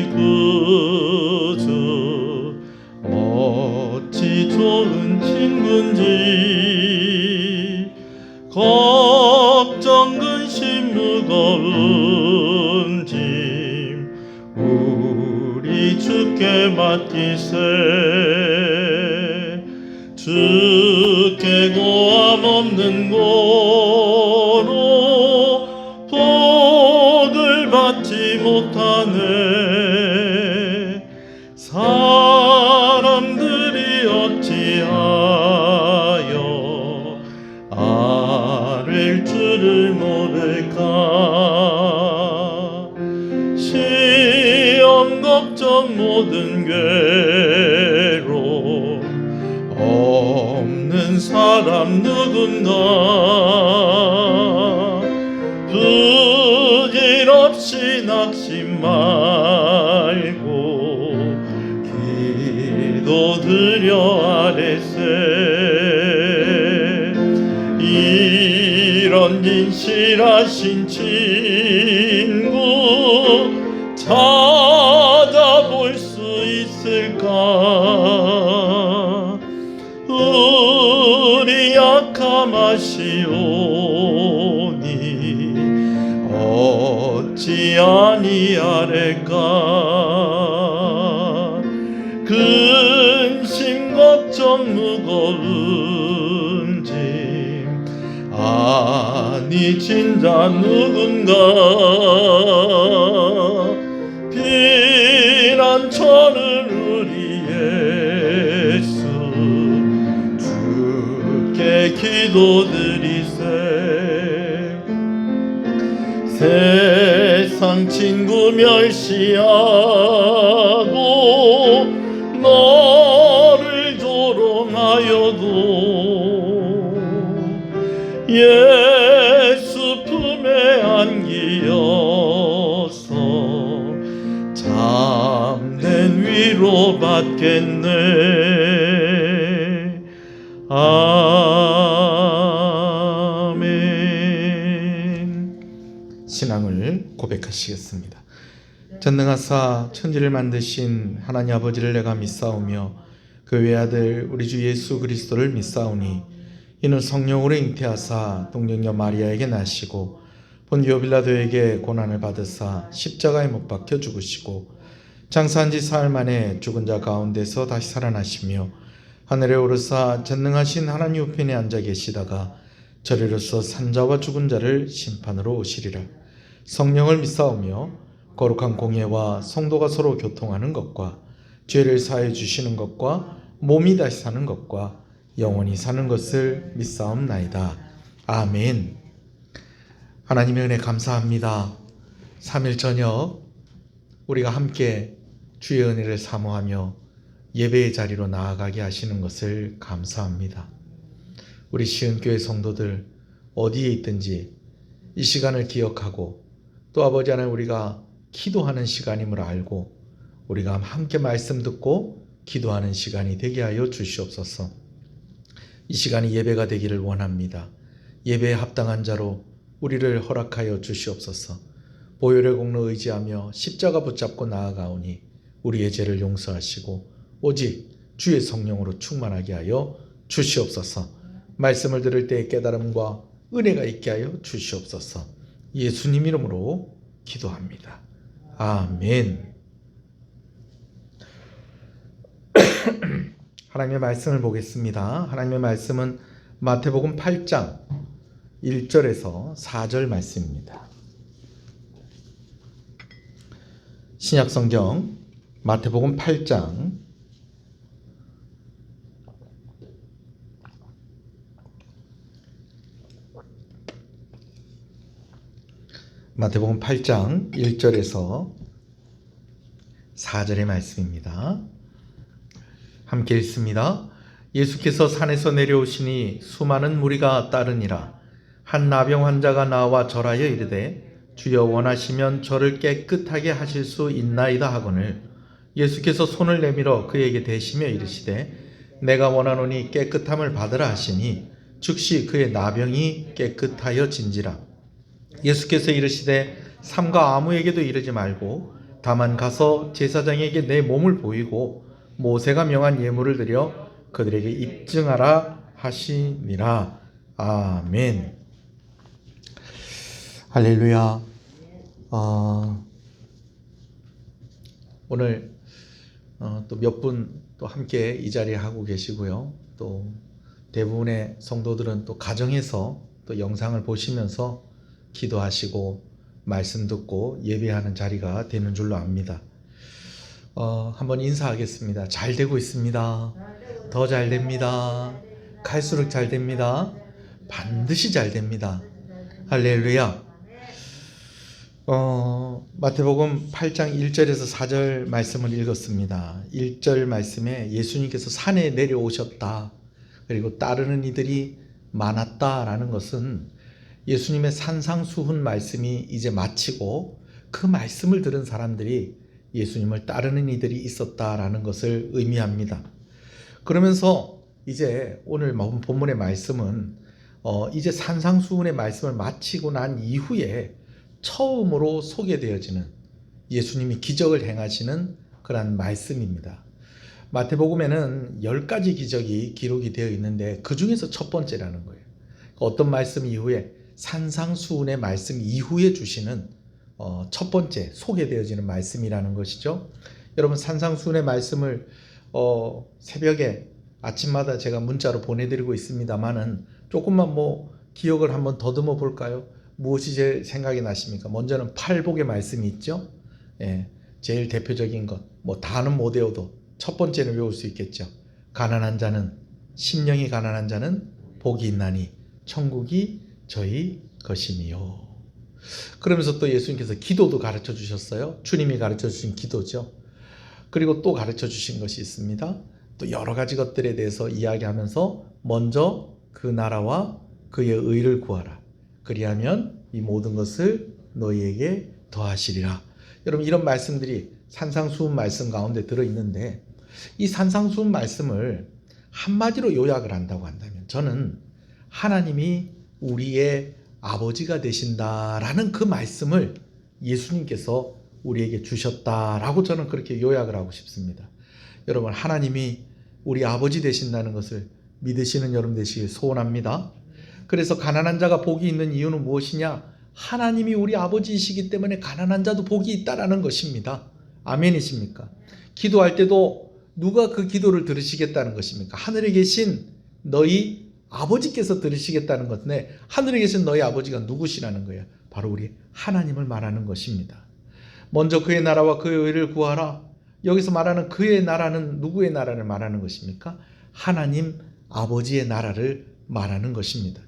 그저 어찌 좋은 친구인지 걱정 근심 무거운 짐 우리 주께 맡기세. 주께 고함 없는 고로 복을 받지 못하네. 사람들이 어찌하여 아랠 줄을 모를까. 시험 걱정 모든 괴로움 없는 사람 누군가. 부질없이 낙심 말고 기도드려 아뢰세. 이런 진실하신 친구 찾아볼 수 있을까. 우리 약함 아시오니 어찌 아니하랄까. 근심 걱정 무거운 짐 아니 진자 누군가. 피난처는 우리 예수 주께 기도드리세. 세상 친구 멸시하고 너를 조롱하여도 예수 품에 안기어서 참된 위로 받겠네. 아멘. 신앙을 고백하시겠습니다. 전능하사 천지를 만드신 하나님 아버지를 내가 믿사오며 그 외아들 우리 주 예수 그리스도를 믿사오니 이는 성령으로 잉태하사 동정녀 마리아에게 나시고 본디오 빌라도에게 고난을 받으사 십자가에 못 박혀 죽으시고 장사한 지 사흘 만에 죽은 자 가운데서 다시 살아나시며 하늘에 오르사 전능하신 하나님 우편에 앉아 계시다가 저리로서 산자와 죽은 자를 심판으로 오시리라. 성령을 믿사오며 거룩한 공예와 성도가 서로 교통하는 것과 죄를 사해 주시는 것과 몸이 다시 사는 것과 영원히 사는 것을 믿사옵나이다. 아멘. 하나님의 은혜 감사합니다. 3일 저녁 우리가 함께 주의 은혜를 사모하며 예배의 자리로 나아가게 하시는 것을 감사합니다. 우리 시은교회 성도들 어디에 있든지 이 시간을 기억하고 또 아버지 하나님 우리가 기도하는 시간임을 알고 우리가 함께 말씀 듣고 기도하는 시간이 되게 하여 주시옵소서. 이 시간이 예배가 되기를 원합니다. 예배에 합당한 자로 우리를 허락하여 주시옵소서. 보혈의 공로 의지하며 십자가 붙잡고 나아가오니 우리의 죄를 용서하시고 오직 주의 성령으로 충만하게 하여 주시옵소서. 말씀을 들을 때의 깨달음과 은혜가 있게 하여 주시옵소서. 예수님 이름으로 기도합니다. 아멘. 하나님의 말씀을 보겠습니다. 하나님의 말씀은 마태복음 8장 1절에서 4절 말씀입니다. 신약성경 마태복음 8장 마태복음 8장 1절에서 4절의 말씀입니다. 함께 읽습니다. 예수께서 산에서 내려오시니 수많은 무리가 따르니라. 한 나병 환자가 나와 절하여 이르되 주여 원하시면 저를 깨끗하게 하실 수 있나이다 하거늘 예수께서 손을 내밀어 그에게 대시며 이르시되 내가 원하노니 깨끗함을 받으라 하시니 즉시 그의 나병이 깨끗하여 진지라. 예수께서 이르시되 삼가 아무에게도 이르지 말고 다만 가서 제사장에게 내 몸을 보이고 모세가 명한 예물을 드려 그들에게 입증하라 하시니라. 아멘. 할렐루야. 오늘 또 몇 분 또 함께 이 자리에 하고 계시고요. 또 대부분의 성도들은 또 가정에서 또 영상을 보시면서 기도하시고 말씀 듣고 예배하는 자리가 되는 줄로 압니다. 한번 인사하겠습니다. 잘 되고 있습니다. 더 잘 됩니다. 갈수록 잘 됩니다. 반드시 잘 됩니다. 할렐루야. 마태복음 8장 1절에서 4절 말씀을 읽었습니다. 1절 말씀에 예수님께서 산에 내려오셨다, 그리고 따르는 이들이 많았다라는 것은 예수님의 산상수훈 말씀이 이제 마치고 그 말씀을 들은 사람들이 예수님을 따르는 이들이 있었다라는 것을 의미합니다. 그러면서 이제 오늘 본문의 말씀은 이제 산상수훈의 말씀을 마치고 난 이후에 처음으로 소개되어지는 예수님이 기적을 행하시는 그런 말씀입니다. 마태복음에는 10가지 기적이 기록이 되어 있는데 그 중에서 첫 번째라는 거예요. 어떤 말씀 이후에, 산상수훈의 말씀 이후에 주시는 첫 번째 소개되어지는 말씀이라는 것이죠. 여러분, 산상수훈의 말씀을 새벽에 아침마다 제가 문자로 보내드리고 있습니다만은 조금만 기억을 한번 더듬어 볼까요? 무엇이 제일 생각이 나십니까? 먼저는 팔복의 말씀이 있죠. 제일 대표적인 것, 다는 못 외워도 첫 번째는 외울 수 있겠죠. 가난한 자는, 심령이 가난한 자는 복이 있나니 천국이 저희 것이니요. 그러면서 또 예수님께서 기도도 가르쳐 주셨어요. 주님이 가르쳐 주신 기도죠. 그리고 또 가르쳐 주신 것이 있습니다. 또 여러 가지 것들에 대해서 이야기하면서 먼저 그 나라와 그의 의를 구하라. 그리하면 이 모든 것을 너희에게 더하시리라. 여러분, 이런 말씀들이 산상수훈 말씀 가운데 들어있는데, 이 산상수훈 말씀을 한마디로 요약을 한다고 한다면 저는 하나님이 우리의 아버지가 되신다라는 그 말씀을 예수님께서 우리에게 주셨다라고 저는 그렇게 요약을 하고 싶습니다. 여러분, 하나님이 우리 아버지 되신다는 것을 믿으시는 여러분 되시길 소원합니다. 그래서 가난한 자가 복이 있는 이유는 무엇이냐? 하나님이 우리 아버지이시기 때문에 가난한 자도 복이 있다라는 것입니다. 아멘이십니까? 기도할 때도 누가 그 기도를 들으시겠다는 것입니까? 하늘에 계신 너희 아버지께서 들으시겠다는 것인데, 하늘에 계신 너희 아버지가 누구시라는 거예요? 바로 우리 하나님을 말하는 것입니다. 먼저 그의 나라와 그의 의를 구하라. 여기서 말하는 그의 나라는 누구의 나라를 말하는 것입니까? 하나님 아버지의 나라를 말하는 것입니다.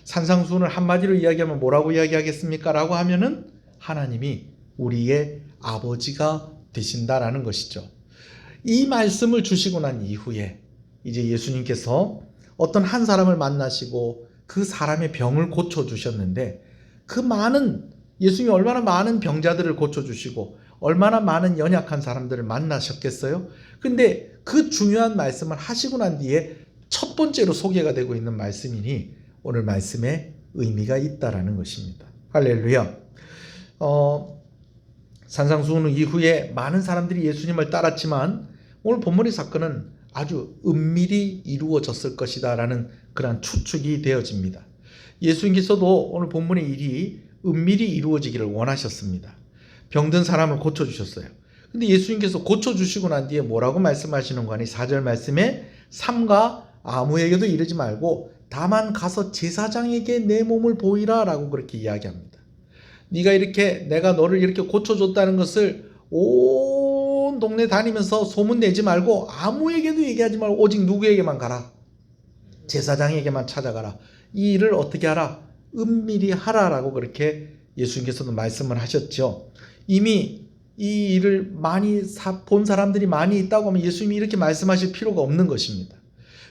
산상수훈을 한마디로 이야기하면 뭐라고 이야기하겠습니까? 라고 하면은 하나님이 우리의 아버지가 되신다라는 것이죠. 이 말씀을 주시고 난 이후에 이제 예수님께서 어떤 한 사람을 만나시고 그 사람의 병을 고쳐주셨는데, 그 예수님이 얼마나 많은 병자들을 고쳐주시고 얼마나 많은 연약한 사람들을 만나셨겠어요? 근데 그 중요한 말씀을 하시고 난 뒤에 첫 번째로 소개가 되고 있는 말씀이니 오늘 말씀에 의미가 있다라는 것입니다. 할렐루야. 산상수훈 이후에 많은 사람들이 예수님을 따랐지만 오늘 본문의 사건은 아주 은밀히 이루어졌을 것이다 라는 그런 추측이 되어집니다. 예수님께서도 오늘 본문의 일이 은밀히 이루어지기를 원하셨습니다. 병든 사람을 고쳐주셨어요. 근데 예수님께서 고쳐주시고 난 뒤에 뭐라고 말씀하시는 거니? 4절 말씀에 삼가 아무에게도 이르지 말고 다만 가서 제사장에게 내 몸을 보이라 라고 그렇게 이야기합니다. 내가 너를 이렇게 고쳐줬다는 것을 온 동네 다니면서 소문내지 말고 아무에게도 얘기하지 말고 오직 누구에게만 가라. 제사장에게만 찾아가라. 이 일을 어떻게 하라? 은밀히 하라라고 그렇게 예수님께서도 말씀을 하셨죠. 이미 이 일을 많이 본 사람들이 많이 있다고 하면 예수님이 이렇게 말씀하실 필요가 없는 것입니다.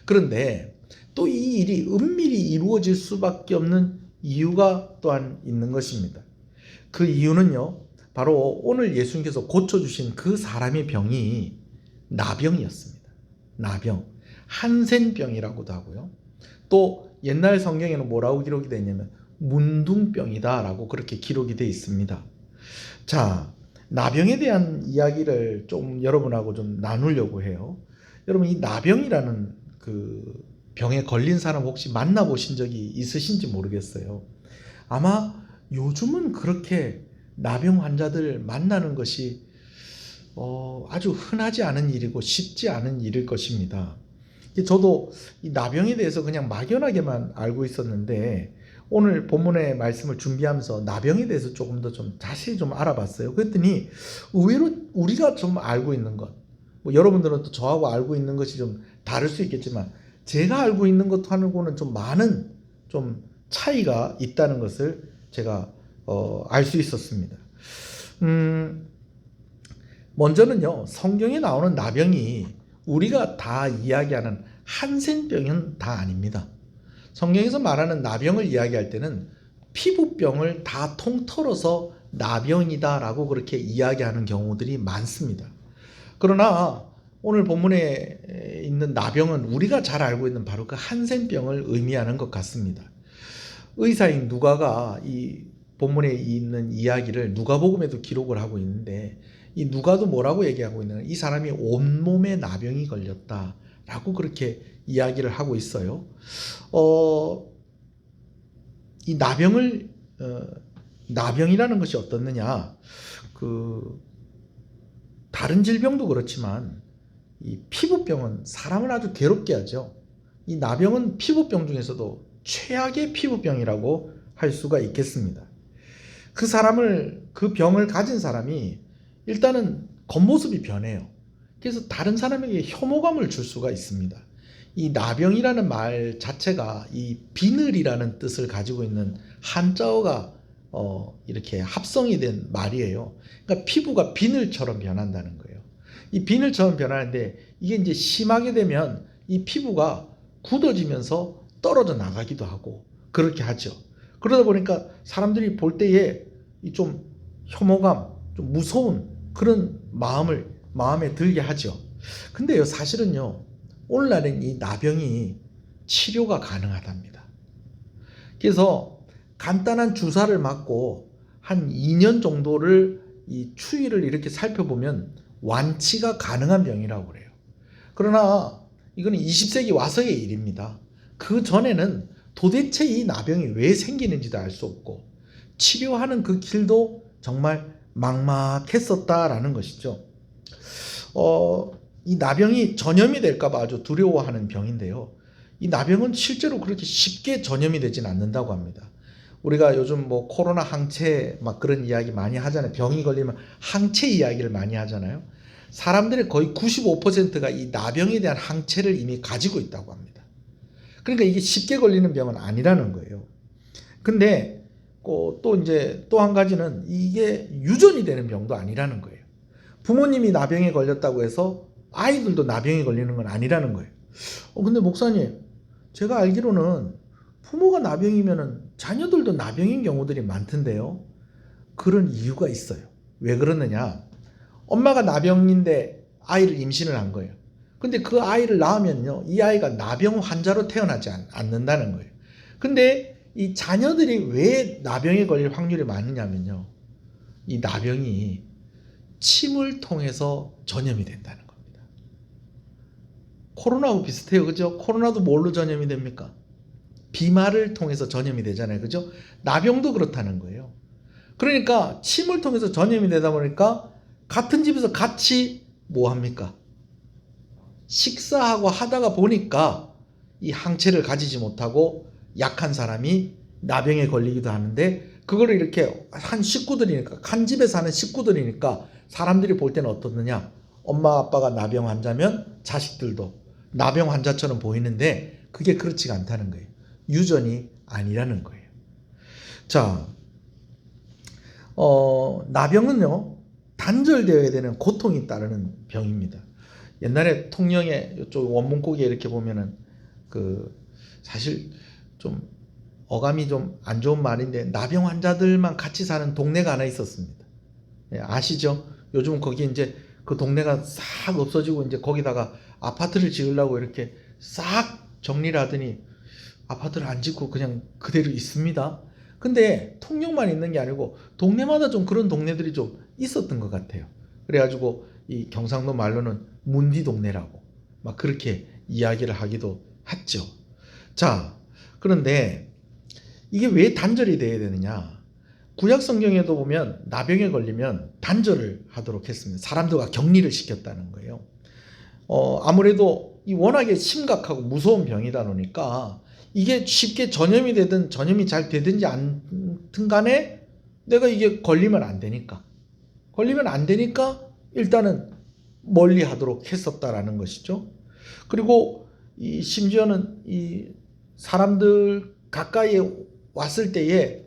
그런데 또 이 일이 은밀히 이루어질 수밖에 없는 이유가 또한 있는 것입니다. 그 이유는요, 바로 오늘 예수님께서 고쳐주신 그 사람의 병이 나병이었습니다. 나병, 한센병이라고도 하고요. 또 옛날 성경에는 뭐라고 기록이 되어 있냐면 문둥병이다 라고 그렇게 기록이 되어 있습니다. 자, 나병에 대한 이야기를 좀 여러분하고 좀 나누려고 해요. 여러분, 이 나병이라는 그 병에 걸린 사람 혹시 만나보신 적이 있으신지 모르겠어요. 아마 요즘은 그렇게 나병 환자들 만나는 것이 아주 흔하지 않은 일이고 쉽지 않은 일일 것입니다. 저도 이 나병에 대해서 그냥 막연하게만 알고 있었는데 오늘 본문의 말씀을 준비하면서 나병에 대해서 조금 더 좀 자세히 좀 알아봤어요. 그랬더니 의외로 우리가 좀 알고 있는 것, 뭐 여러분들은 또 저하고 알고 있는 것이 좀 다를 수 있겠지만 제가 알고 있는 것하고는 좀 많은 좀 차이가 있다는 것을 제가 알 수 있었습니다. 먼저는요, 성경에 나오는 나병이 우리가 다 이야기하는 한센병은 다 아닙니다. 성경에서 말하는 나병을 이야기할 때는 피부병을 다 통틀어서 나병이다라고 그렇게 이야기하는 경우들이 많습니다. 그러나 오늘 본문에 있는 나병은 우리가 잘 알고 있는 바로 그 한센병을 의미하는 것 같습니다. 의사인 누가가 이 본문에 있는 이야기를 누가복음에도 기록을 하고 있는데 이 누가도 뭐라고 얘기하고 있느냐, 이 사람이 온몸에 나병이 걸렸다라고 그렇게 이야기를 하고 있어요. 이 나병이라는 것이 어떻느냐, 다른 질병도 그렇지만 이 피부병은 사람을 아주 괴롭게 하죠. 이 나병은 피부병 중에서도 최악의 피부병이라고 할 수가 있겠습니다. 그 병을 가진 사람이 일단은 겉모습이 변해요. 그래서 다른 사람에게 혐오감을 줄 수가 있습니다. 이 나병이라는 말 자체가 이 비늘이라는 뜻을 가지고 있는 한자어가 이렇게 합성이 된 말이에요. 그러니까 피부가 비늘처럼 변한다는 거예요. 이 비늘처럼 변하는데 이게 이제 심하게 되면 이 피부가 굳어지면서 떨어져 나가기도 하고 그렇게 하죠. 그러다 보니까 사람들이 볼 때에 좀 혐오감, 좀 무서운 그런 마음에 들게 하죠. 근데요, 사실은요, 오늘날은 이 나병이 치료가 가능하답니다. 그래서 간단한 주사를 맞고 한 2년 정도를 이 추이를 이렇게 살펴보면 완치가 가능한 병이라고 그래요. 그러나 이거는 20세기 와서의 일입니다. 그 전에는 도대체 이 나병이 왜 생기는지도 알 수 없고 치료하는 그 길도 정말 막막했었다라는 것이죠. 이 나병이 전염이 될까봐 아주 두려워하는 병인데요. 이 나병은 실제로 그렇게 쉽게 전염이 되진 않는다고 합니다. 우리가 요즘 뭐 코로나 항체 막 그런 이야기 많이 하잖아요. 병이 걸리면 항체 이야기를 많이 하잖아요. 사람들의 거의 95%가 이 나병에 대한 항체를 이미 가지고 있다고 합니다. 그러니까 이게 쉽게 걸리는 병은 아니라는 거예요. 근데 또 이제 또 한 가지는 이게 유전이 되는 병도 아니라는 거예요. 부모님이 나병에 걸렸다고 해서 아이들도 나병에 걸리는 건 아니라는 거예요. 근데 목사님, 제가 알기로는 부모가 나병이면은 자녀들도 나병인 경우들이 많던데요. 그런 이유가 있어요. 왜 그러느냐? 엄마가 나병인데 아이를 임신을 한 거예요. 근데 그 아이를 낳으면요, 이 아이가 나병 환자로 태어나지 않는다는 거예요. 근데 이 자녀들이 왜 나병에 걸릴 확률이 많으냐면요, 이 나병이 침을 통해서 전염이 된다는 겁니다. 코로나하고 비슷해요. 그죠? 코로나도 뭘로 전염이 됩니까? 비말을 통해서 전염이 되잖아요. 그죠? 나병도 그렇다는 거예요. 그러니까 침을 통해서 전염이 되다 보니까 같은 집에서 같이 뭐 합니까? 식사하고 하다가 보니까 이 항체를 가지지 못하고 약한 사람이 나병에 걸리기도 하는데, 그거를 이렇게 한 식구들이니까, 한 집에 사는 식구들이니까 사람들이 볼 때는 어떻느냐? 엄마 아빠가 나병 환자면 자식들도 나병 환자처럼 보이는데 그게 그렇지가 않다는 거예요. 유전이 아니라는 거예요. 자, 나병은요, 단절되어야 되는 고통이 따르는 병입니다. 옛날에 통영에 이쪽 원문고기에 이렇게 보면은 사실 좀 어감이 좀 안 좋은 말인데 나병 환자들만 같이 사는 동네가 하나 있었습니다. 아시죠? 요즘 거기 이제 그 동네가 싹 없어지고 이제 거기다가 아파트를 지으려고 이렇게 싹 정리를 하더니 아파트를 안 짓고 그냥 그대로 있습니다. 근데 통영만 있는 게 아니고 동네마다 좀 그런 동네들이 좀 있었던 것 같아요. 그래가지고 이 경상도 말로는 문디 동네라고 막 그렇게 이야기를 하기도 했죠. 자, 그런데 이게 왜 단절이 돼야 되느냐? 구약 성경에도 보면 나병에 걸리면 단절을 하도록 했습니다. 사람들과 격리를 시켰다는 거예요. 아무래도 이 워낙에 심각하고 무서운 병이다 보니까 이게 쉽게 전염이 되든 전염이 잘 되든지 않든 간에 내가 이게 걸리면 안 되니까 일단은 멀리 하도록 했었다라는 것이죠. 그리고 이 심지어는 이 사람들 가까이에 왔을 때에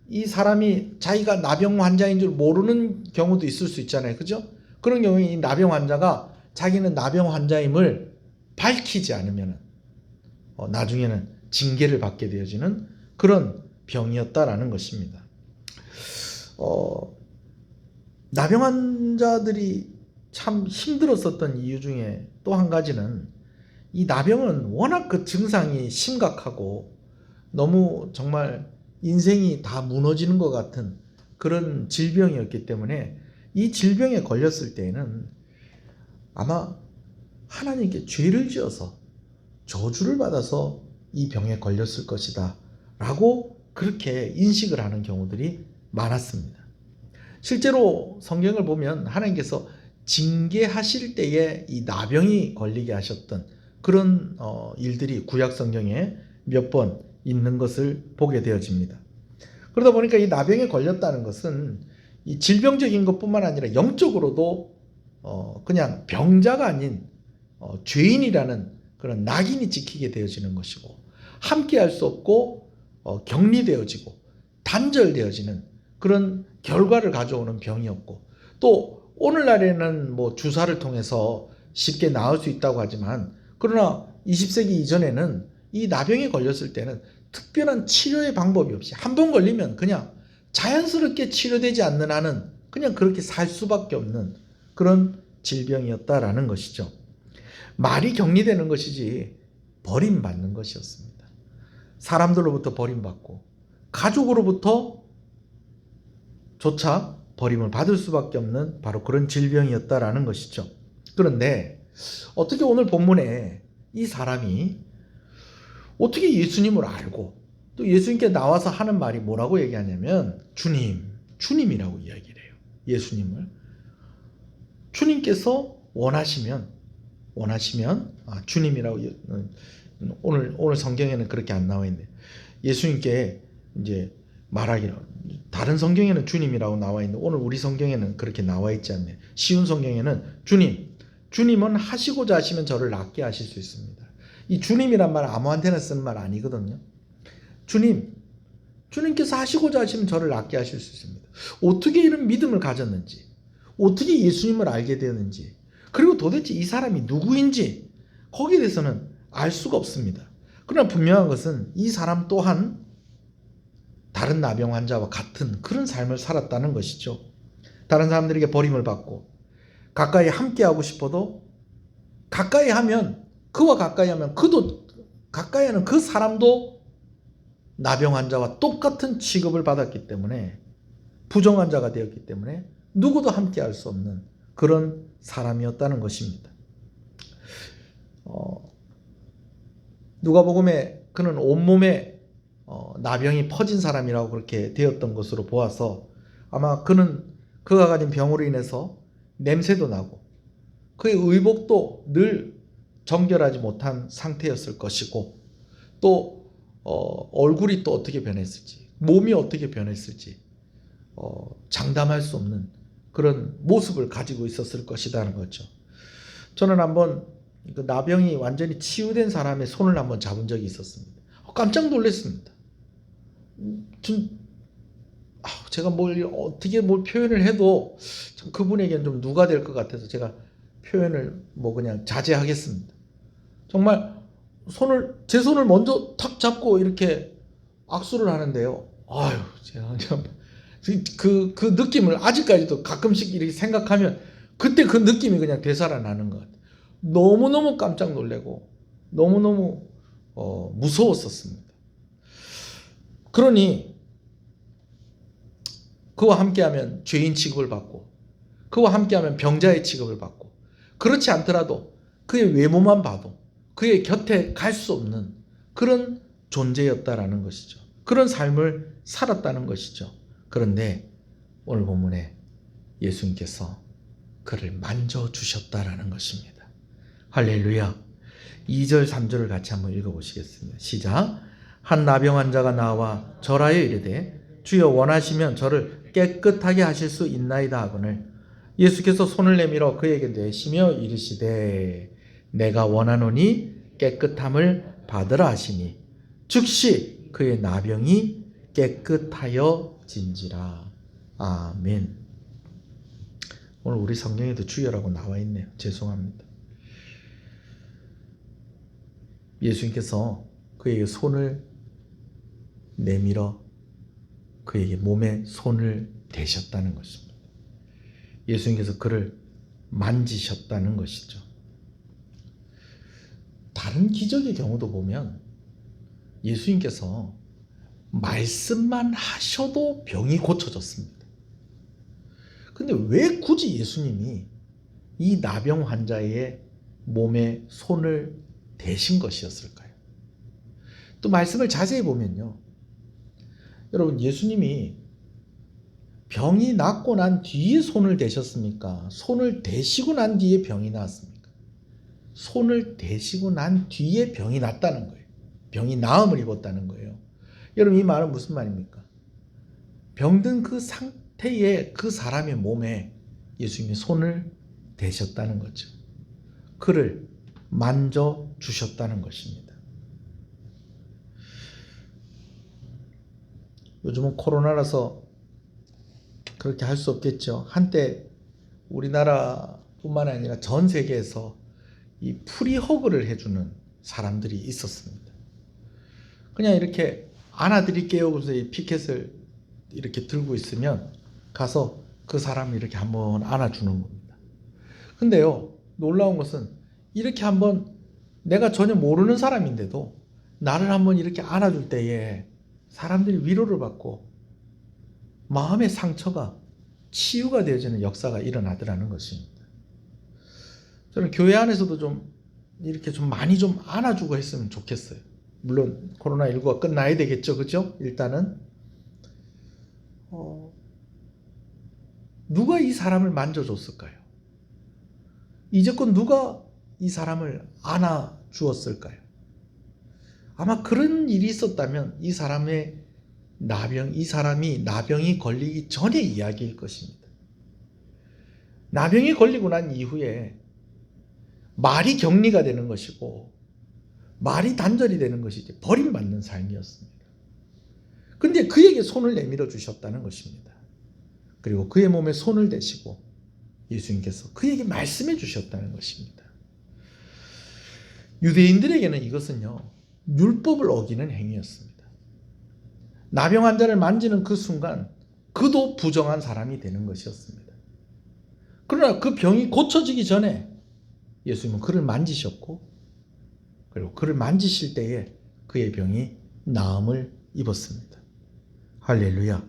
이 사람이 자기가 나병 환자인 줄 모르는 경우도 있을 수 있잖아요. 그죠? 그런 경우에 이 나병 환자가 자기는 나병 환자임을 밝히지 않으면 나중에는 징계를 받게 되어지는 그런 병이었다라는 것입니다. 나병 환자들이 참 힘들었었던 이유 중에 또 한 가지는 이 나병은 워낙 그 증상이 심각하고 너무 정말 인생이 다 무너지는 것 같은 그런 질병이었기 때문에 이 질병에 걸렸을 때에는 아마 하나님께 죄를 지어서 저주를 받아서 이 병에 걸렸을 것이다 라고 그렇게 인식을 하는 경우들이 많았습니다. 실제로 성경을 보면 하나님께서 징계하실 때에 이 나병이 걸리게 하셨던 그런 일들이 구약 성경에 몇 번 있는 것을 보게 되어집니다. 그러다 보니까 이 나병에 걸렸다는 것은 이 질병적인 것뿐만 아니라 영적으로도 그냥 병자가 아닌 죄인이라는 그런 낙인이 찍히게 되어지는 것이고 함께 할 수 없고 격리되어지고 단절되어지는 그런 결과를 가져오는 병이었고 또 오늘날에는 뭐 주사를 통해서 쉽게 나을 수 있다고 하지만 그러나 20세기 이전에는 이 나병에 걸렸을 때는 특별한 치료의 방법이 없이 한 번 걸리면 그냥 자연스럽게 치료되지 않는 한은 그냥 그렇게 살 수밖에 없는 그런 질병이었다라는 것이죠. 말이 격리되는 것이지 버림받는 것이었습니다. 사람들로부터 버림받고 가족으로부터 조차 버림을 받을 수밖에 없는 바로 그런 질병이었다라는 것이죠. 그런데 어떻게 오늘 본문에 이 사람이 어떻게 예수님을 알고 또 예수님께 나와서 하는 말이 뭐라고 얘기하냐면 주님이라고 이야기를 해요. 예수님을. 주님께서 원하시면 주님이라고 오늘 성경에는 그렇게 안 나와 있는데 예수님께 이제 말하기로 다른 성경에는 주님이라고 나와 있는데 오늘 우리 성경에는 그렇게 나와 있지 않네요. 쉬운 성경에는 주님은 하시고자 하시면 저를 낫게 하실 수 있습니다. 이 주님이란 말 아무한테나 쓰는 말 아니거든요. 주님께서 하시고자 하시면 저를 낫게 하실 수 있습니다. 어떻게 이런 믿음을 가졌는지, 어떻게 예수님을 알게 되었는지, 그리고 도대체 이 사람이 누구인지 거기에 대해서는 알 수가 없습니다. 그러나 분명한 것은 이 사람 또한 다른 나병 환자와 같은 그런 삶을 살았다는 것이죠. 다른 사람들에게 버림을 받고 가까이 함께하고 싶어도 그와 가까이 하면 그도 가까이 하는 그 사람도 나병 환자와 똑같은 취급을 받았기 때문에 부정 환자가 되었기 때문에 누구도 함께할 수 없는 그런 사람이었다는 것입니다. 누가복음에 그는 온몸에 나병이 퍼진 사람이라고 그렇게 되었던 것으로 보아서 아마 그가 가진 병으로 인해서 냄새도 나고 그의 의복도 늘 정결하지 못한 상태였을 것이고 또 얼굴이 또 어떻게 변했을지 몸이 어떻게 변했을지 장담할 수 없는 그런 모습을 가지고 있었을 것이라는 거죠. 저는 한번 그 나병이 완전히 치유된 사람의 손을 한번 잡은 적이 있었습니다. 깜짝 놀랐습니다. 제가 어떻게 표현을 해도 참 그분에게는 좀 누가 될 것 같아서 제가 표현을 그냥 자제하겠습니다. 정말 제 손을 먼저 탁 잡고 이렇게 악수를 하는데요. 제가 참 그 느낌을 아직까지도 가끔씩 이렇게 생각하면 그때 그 느낌이 그냥 되살아나는 것 같아요. 너무너무 깜짝 놀래고 너무너무 무서웠었습니다. 그러니 그와 함께하면 죄인 취급을 받고 그와 함께하면 병자의 취급을 받고, 그렇지 않더라도 그의 외모만 봐도 그의 곁에 갈 수 없는 그런 존재였다라는 것이죠. 그런 삶을 살았다는 것이죠. 그런데 오늘 본문에 예수님께서 그를 만져주셨다라는 것입니다. 할렐루야. 2절 3절을 같이 한번 읽어보시겠습니다. 시작. 한 나병 환자가 나와 절하여 이르되 주여 원하시면 저를 깨끗하게 하실 수 있나이다 하거늘 예수께서 손을 내밀어 그에게 내시며 이르시되 내가 원하노니 깨끗함을 받으라 하시니 즉시 그의 나병이 깨끗하여 진지라. 아멘. 오늘 우리 성경에도 주여라고 나와 있네요. 죄송합니다. 예수님께서 그에게 손을 내밀어 그에게 몸에 손을 대셨다는 것입니다. 예수님께서 그를 만지셨다는 것이죠. 다른 기적의 경우도 보면 예수님께서 말씀만 하셔도 병이 고쳐졌습니다. 근데 왜 굳이 예수님이 이 나병 환자의 몸에 손을 대신 것이었을까요? 또 말씀을 자세히 보면요. 여러분, 예수님이 병이 낫고 난 뒤에 손을 대셨습니까? 손을 대시고 난 뒤에 병이 나았습니까? 손을 대시고 난 뒤에 병이 낫다는 거예요. 병이 나음을 입었다는 거예요. 여러분, 이 말은 무슨 말입니까? 병든 그 상태의 그 사람의 몸에 예수님이 손을 대셨다는 거죠. 그를 만져주셨다는 것입니다. 요즘은 코로나라서 그렇게 할 수 없겠죠. 한때 우리나라뿐만 아니라 전 세계에서 이 프리허그를 해주는 사람들이 있었습니다. 그냥 이렇게 안아드릴게요. 그래서 이 피켓을 이렇게 들고 있으면 가서 그 사람을 이렇게 한번 안아주는 겁니다. 근데요, 놀라운 것은 이렇게 한번 내가 전혀 모르는 사람인데도 나를 한번 이렇게 안아줄 때에 사람들이 위로를 받고 마음의 상처가 치유가 되어지는 역사가 일어나더라는 것입니다. 저는 교회 안에서도 좀 이렇게 좀 많이 좀 안아주고 했으면 좋겠어요. 물론 코로나19가 끝나야 되겠죠, 그죠? 일단은 누가 이 사람을 만져줬을까요? 이제껏 누가 이 사람을 안아주었을까요? 아마 그런 일이 있었다면 이 사람이 나병이 걸리기 전의 이야기일 것입니다. 나병이 걸리고 난 이후에 말이 격리가 되는 것이고 말이 단절이 되는 것이 이제 버림받는 삶이었습니다. 근데 그에게 손을 내밀어 주셨다는 것입니다. 그리고 그의 몸에 손을 대시고 예수님께서 그에게 말씀해 주셨다는 것입니다. 유대인들에게는 이것은요, 율법을 어기는 행위였습니다. 나병 환자를 만지는 그 순간 그도 부정한 사람이 되는 것이었습니다. 그러나 그 병이 고쳐지기 전에 예수님은 그를 만지셨고, 그리고 그를 만지실 때에 그의 병이 나음을 입었습니다. 할렐루야.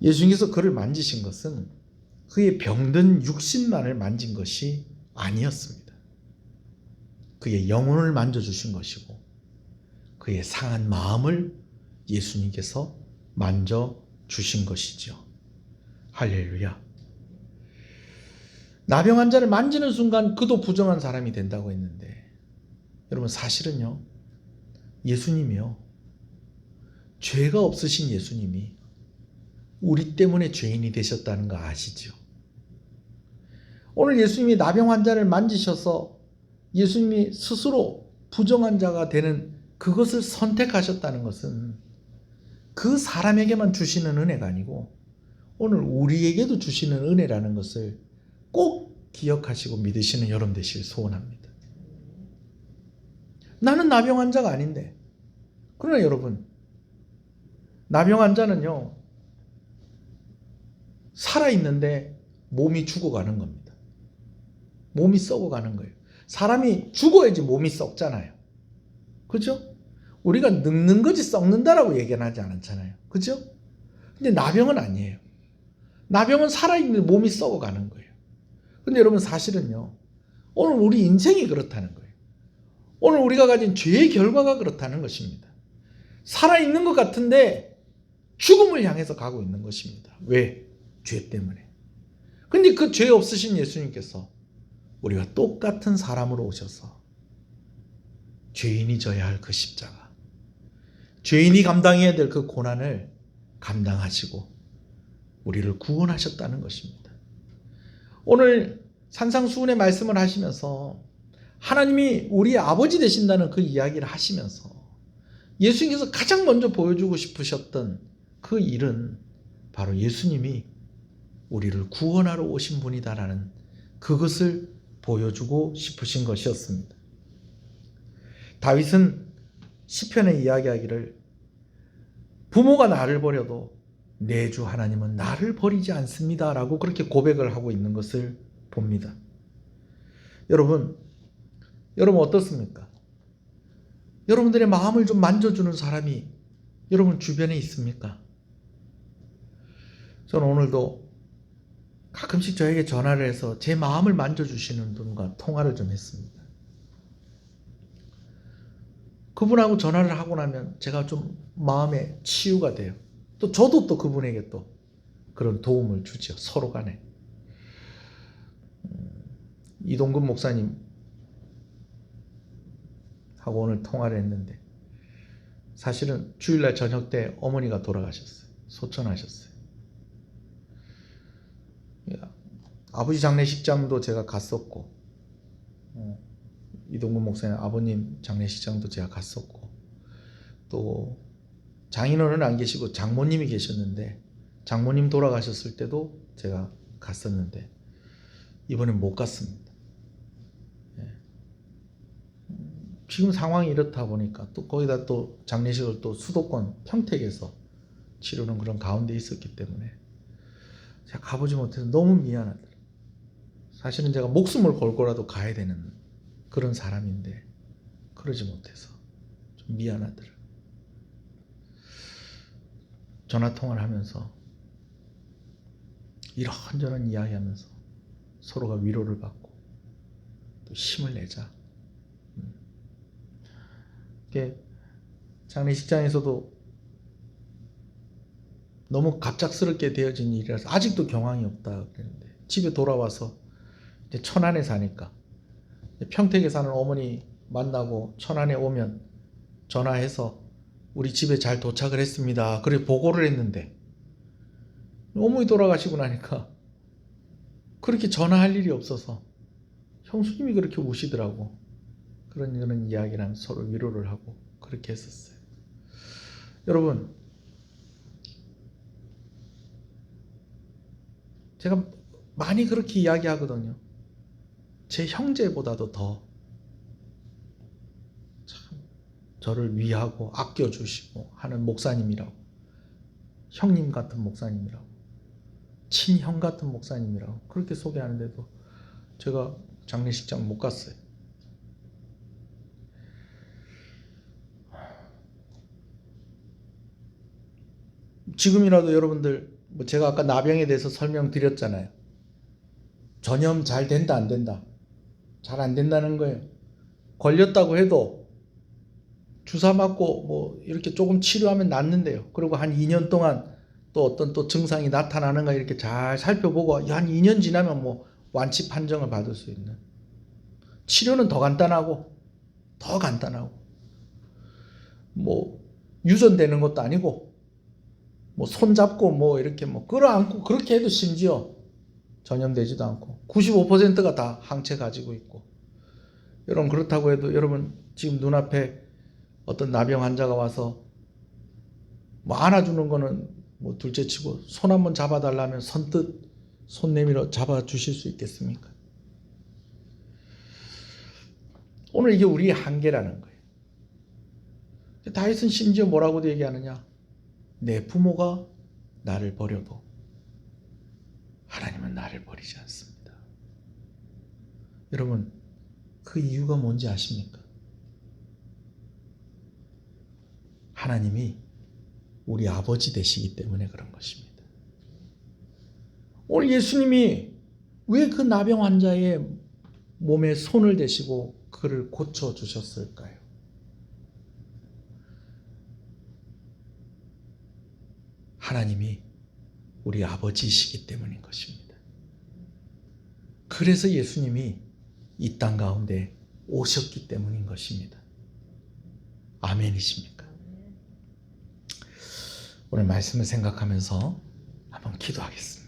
예수님께서 그를 만지신 것은 그의 병든 육신만을 만진 것이 아니었습니다. 그의 영혼을 만져주신 것이고 그의 상한 마음을 예수님께서 만져주신 것이죠. 할렐루야. 나병 환자를 만지는 순간 그도 부정한 사람이 된다고 했는데, 여러분 사실은요, 예수님이요, 죄가 없으신 예수님이 우리 때문에 죄인이 되셨다는 거 아시죠? 오늘 예수님이 나병 환자를 만지셔서 예수님이 스스로 부정한 자가 되는 그것을 선택하셨다는 것은 그 사람에게만 주시는 은혜가 아니고 오늘 우리에게도 주시는 은혜라는 것을 꼭 기억하시고 믿으시는 여러분 되시길 소원합니다. 나는 나병 환자가 아닌데, 그러나 여러분, 나병 환자는요, 살아있는데 몸이 죽어가는 겁니다. 몸이 썩어가는 거예요. 사람이 죽어야지 몸이 썩잖아요. 그죠? 우리가 늙는 거지 썩는다라고 얘기는 하지 않잖아요. 그죠? 근데 나병은 아니에요. 나병은 살아있는 몸이 썩어가는 거예요. 근데 여러분 사실은요, 오늘 우리 인생이 그렇다는 거예요. 오늘 우리가 가진 죄의 결과가 그렇다는 것입니다. 살아있는 것 같은데 죽음을 향해서 가고 있는 것입니다. 왜? 죄 때문에. 근데 그 죄 없으신 예수님께서 우리가 똑같은 사람으로 오셔서 죄인이 져야 할 그 십자가, 죄인이 감당해야 될 그 고난을 감당하시고 우리를 구원하셨다는 것입니다. 오늘 산상수훈의 말씀을 하시면서 하나님이 우리의 아버지 되신다는 그 이야기를 하시면서 예수님께서 가장 먼저 보여주고 싶으셨던 그 일은 바로 예수님이 우리를 구원하러 오신 분이다라는 그것을 보여주고 싶으신 것이었습니다. 다윗은 시편에 이야기하기를 부모가 나를 버려도 내 주 하나님은 나를 버리지 않습니다 라고 그렇게 고백을 하고 있는 것을 봅니다. 여러분 어떻습니까? 여러분들의 마음을 좀 만져주는 사람이 여러분 주변에 있습니까? 저는 오늘도 가끔씩 저에게 전화를 해서 제 마음을 만져주시는 분과 통화를 좀 했습니다. 그분하고 전화를 하고 나면 제가 좀 마음에 치유가 돼요. 또 저도 또 그분에게 또 그런 도움을 주죠. 서로 간에. 이동근 목사님 하고 오늘 통화를 했는데 사실은 주일날 저녁 때 어머니가 돌아가셨어요. 소천하셨어요. 아버지 장례식장도 제가 갔었고 이동근 목사님 아버님 장례식장도 제가 갔었고 또 장인어른은 안 계시고 장모님이 계셨는데 장모님 돌아가셨을 때도 제가 갔었는데 이번엔 못 갔습니다. 지금 상황이 이렇다 보니까 또 거기다 또 장례식을 또 수도권 평택에서 치르는 그런 가운데 있었기 때문에 제가 가보지 못해서 너무 미안하더라고요. 사실은 제가 목숨을 걸고라도 가야 되는 그런 사람인데 그러지 못해서 좀 미안하더라고요. 전화통화를 하면서 이런저런 이야기하면서 서로가 위로를 받고 또 힘을 내자. 장례식장에서도 너무 갑작스럽게 되어진 일이라서 아직도 경황이 없다 그랬는데 집에 돌아와서 이제 천안에 사니까 평택에 사는 어머니 만나고 천안에 오면 전화해서 우리 집에 잘 도착을 했습니다. 그래 보고를 했는데 어머니 돌아가시고 나니까 그렇게 전화할 일이 없어서 형수님이 그렇게 우시더라고. 그런 이야기를 하면서 서로 위로를 하고 그렇게 했었어요. 여러분 제가 많이 그렇게 이야기하거든요. 제 형제보다도 더 참 저를 위하고 아껴주시고 하는 목사님이라고, 형님 같은 목사님이라고, 친형 같은 목사님이라고 그렇게 소개하는데도 제가 장례식장 못 갔어요. 지금이라도 여러분들 제가 아까 나병에 대해서 설명드렸잖아요. 전염 잘 된다 안 된다? 잘 안 된다는 거예요. 걸렸다고 해도 주사 맞고 뭐 이렇게 조금 치료하면 낫는데요. 그리고 한 2년 동안 또 어떤 또 증상이 나타나는가 이렇게 잘 살펴보고 한 2년 지나면 뭐 완치 판정을 받을 수 있는. 치료는 더 간단하고 뭐 유전되는 것도 아니고 뭐 손잡고 뭐 이렇게 뭐 끌어안고 그렇게 해도 심지어 전염되지도 않고 95%가 다 항체 가지고 있고. 여러분 그렇다고 해도 여러분 지금 눈앞에 어떤 나병 환자가 와서 뭐 안아주는 거는 뭐 둘째치고 손 한번 잡아달라면 선뜻 손 내밀어 잡아주실 수 있겠습니까? 오늘 이게 우리의 한계라는 거예요. 다윗은 심지어 뭐라고도 얘기하느냐? 내 부모가 나를 버려도 하나님은 나를 버리지 않습니다. 여러분 그 이유가 뭔지 아십니까? 하나님이 우리 아버지 되시기 때문에 그런 것입니다. 오늘 예수님이 왜 그 나병 환자의 몸에 손을 대시고 그를 고쳐주셨을까요? 하나님이 우리 아버지이시기 때문인 것입니다. 그래서 예수님이 이 땅 가운데 오셨기 때문인 것입니다. 아멘이십니까? 오늘 말씀을 생각하면서 한번 기도하겠습니다.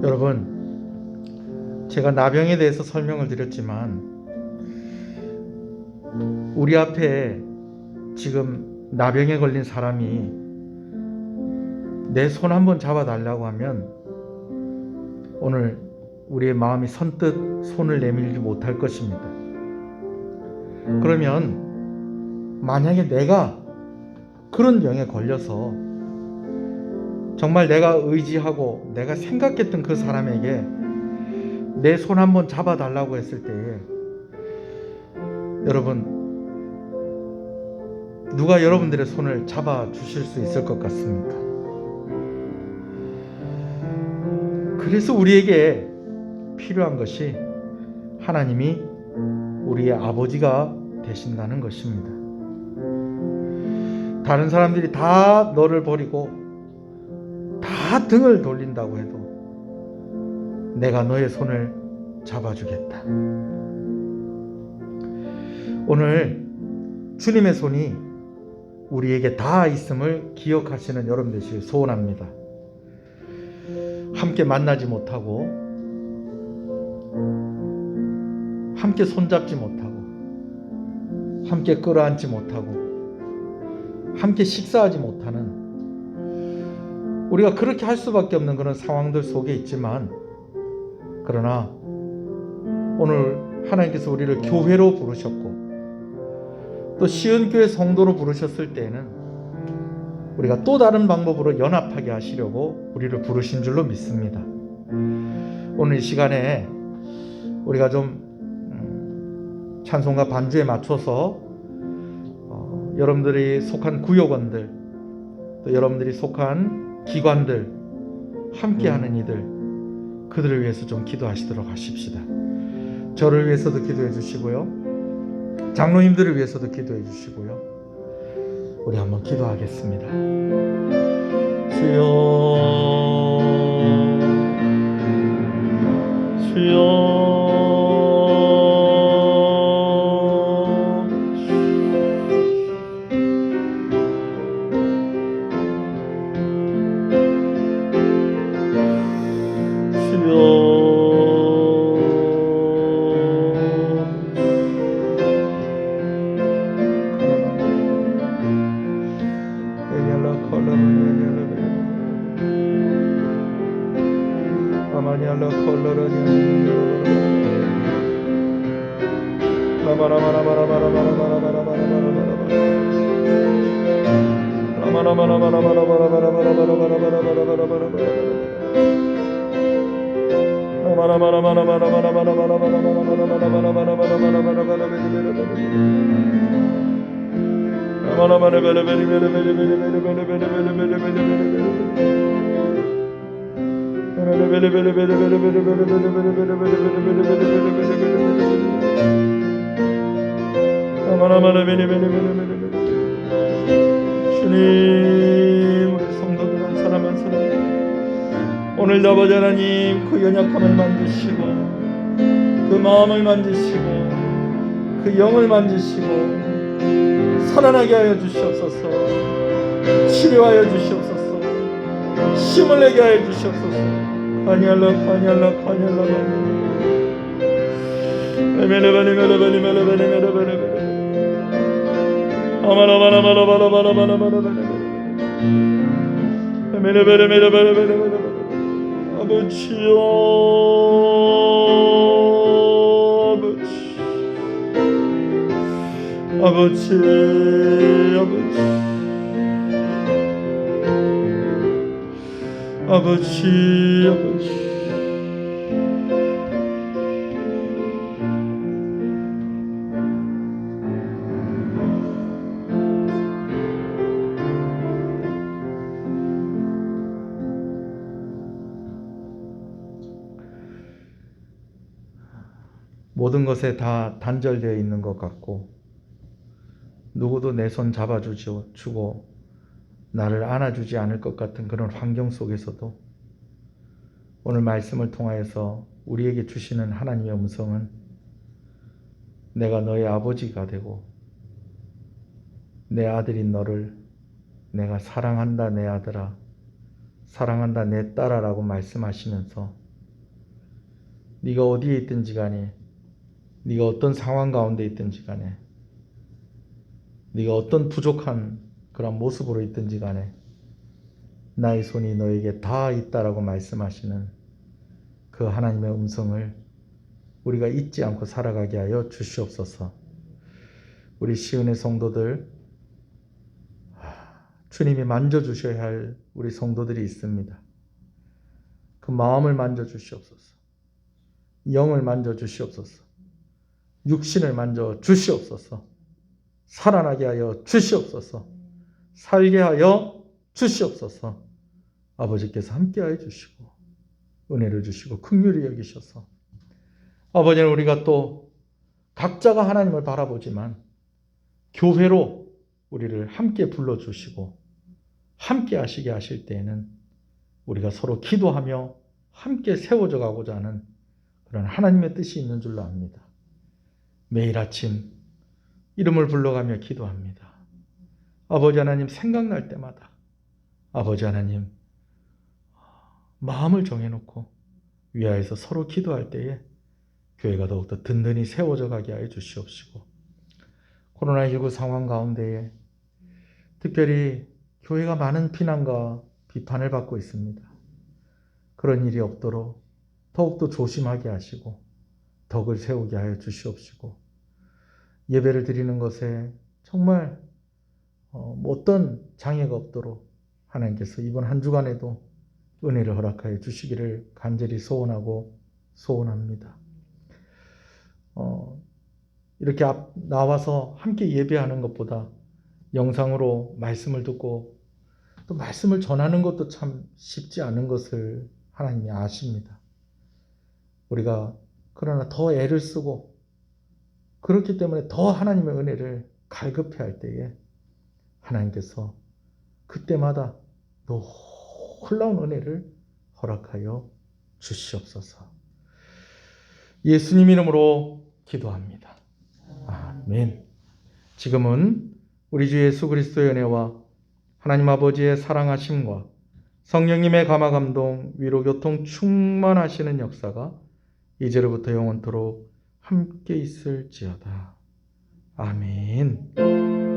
여러분, 제가 나병에 대해서 설명을 드렸지만 우리 앞에 지금 나병에 걸린 사람이 내 손 한번 잡아달라고 하면 오늘 우리의 마음이 선뜻 손을 내밀지 못할 것입니다. 그러면 만약에 내가 그런 병에 걸려서 정말 내가 의지하고 내가 생각했던 그 사람에게 내 손 한번 잡아달라고 했을 때에 여러분, 누가 여러분들의 손을 잡아주실 수 있을 것 같습니까? 그래서 우리에게 필요한 것이 하나님이 우리의 아버지가 되신다는 것입니다. 다른 사람들이 다 너를 버리고 다 등을 돌린다고 해도 내가 너의 손을 잡아주겠다. 오늘 주님의 손이 우리에게 다 있음을 기억하시는 여러분 되시길 소원합니다. 함께 만나지 못하고 함께 손잡지 못하고 함께 끌어안지 못하고 함께 식사하지 못하는, 우리가 그렇게 할 수밖에 없는 그런 상황들 속에 있지만, 그러나 오늘 하나님께서 우리를 교회로 부르셨고 또 시은교회 성도로 부르셨을 때에는 우리가 또 다른 방법으로 연합하게 하시려고 우리를 부르신 줄로 믿습니다. 오늘 이 시간에 우리가 좀 찬송과 반주에 맞춰서 여러분들이 속한 구역원들, 또 여러분들이 속한 기관들, 함께하는 이들, 그들을 위해서 좀 기도하시도록 하십시다. 저를 위해서도 기도해 주시고요, 장로님들을 위해서도 기도해 주시고요. 우리 한번 기도하겠습니다. 주여, 주여, 주님, 우리 성도들 한 사람 한 사람 오늘도 아버지 하나님 그 연약함을 만지시고 그 마음을 만지시고 그 영을 만지시고 살아나게 하여 주시옵소서. 치료하여 주시옵소서. 힘을 내게 하여 주시옵소서. 아버지요, 아버지, 아버지. 모든 것에 다 단절되어 있는 것 같고 누구도 내 손 잡아주고 나를 안아주지 않을 것 같은 그런 환경 속에서도 오늘 말씀을 통하여서 우리에게 주시는 하나님의 음성은 내가 너의 아버지가 되고 내 아들인 너를 내가 사랑한다 내 아들아, 사랑한다 내 딸아라고 말씀하시면서 네가 어디에 있든지 간에, 네가 어떤 상황 가운데 있든지 간에, 네가 어떤 부족한 그런 모습으로 있든지 간에 나의 손이 너에게 다 있다라고 말씀하시는 그 하나님의 음성을 우리가 잊지 않고 살아가게 하여 주시옵소서. 우리 시은의 성도들, 주님이 만져주셔야 할 우리 성도들이 있습니다. 그 마음을 만져주시옵소서. 영을 만져주시옵소서. 육신을 만져주시옵소서. 살아나게 하여 주시옵소서. 살게 하여 주시옵소서. 아버지께서 함께하여 주시고 은혜를 주시고 긍휼히 여기셔서 아버지는 우리가 또 각자가 하나님을 바라보지만 교회로 우리를 함께 불러주시고 함께 하시게 하실 때에는 우리가 서로 기도하며 함께 세워져 가고자 하는 그런 하나님의 뜻이 있는 줄로 압니다. 매일 아침 이름을 불러가며 기도합니다. 아버지 하나님 생각날 때마다 아버지 하나님 마음을 정해놓고 위하여서 서로 기도할 때에 교회가 더욱더 든든히 세워져 가게 하여 주시옵시고 코로나19 상황 가운데에 특별히 교회가 많은 비난과 비판을 받고 있습니다. 그런 일이 없도록 더욱더 조심하게 하시고 덕을 세우게 하여 주시옵시고 예배를 드리는 것에 정말 어떤 장애가 없도록 하나님께서 이번 한 주간에도 은혜를 허락하여 주시기를 간절히 소원하고 소원합니다. 이렇게 나와서 함께 예배하는 것보다 영상으로 말씀을 듣고 또 말씀을 전하는 것도 참 쉽지 않은 것을 하나님이 아십니다. 우리가 그러나 더 애를 쓰고 그렇기 때문에 더 하나님의 은혜를 갈급해 할 때에 하나님께서 그때마다 놀라운 은혜를 허락하여 주시옵소서. 예수님 이름으로 기도합니다. 아멘. 지금은 우리 주 예수 그리스도의 은혜와 하나님 아버지의 사랑하심과 성령님의 감화감동, 위로교통 충만하시는 역사가 이제로부터 영원토록 함께 있을지어다. 아멘.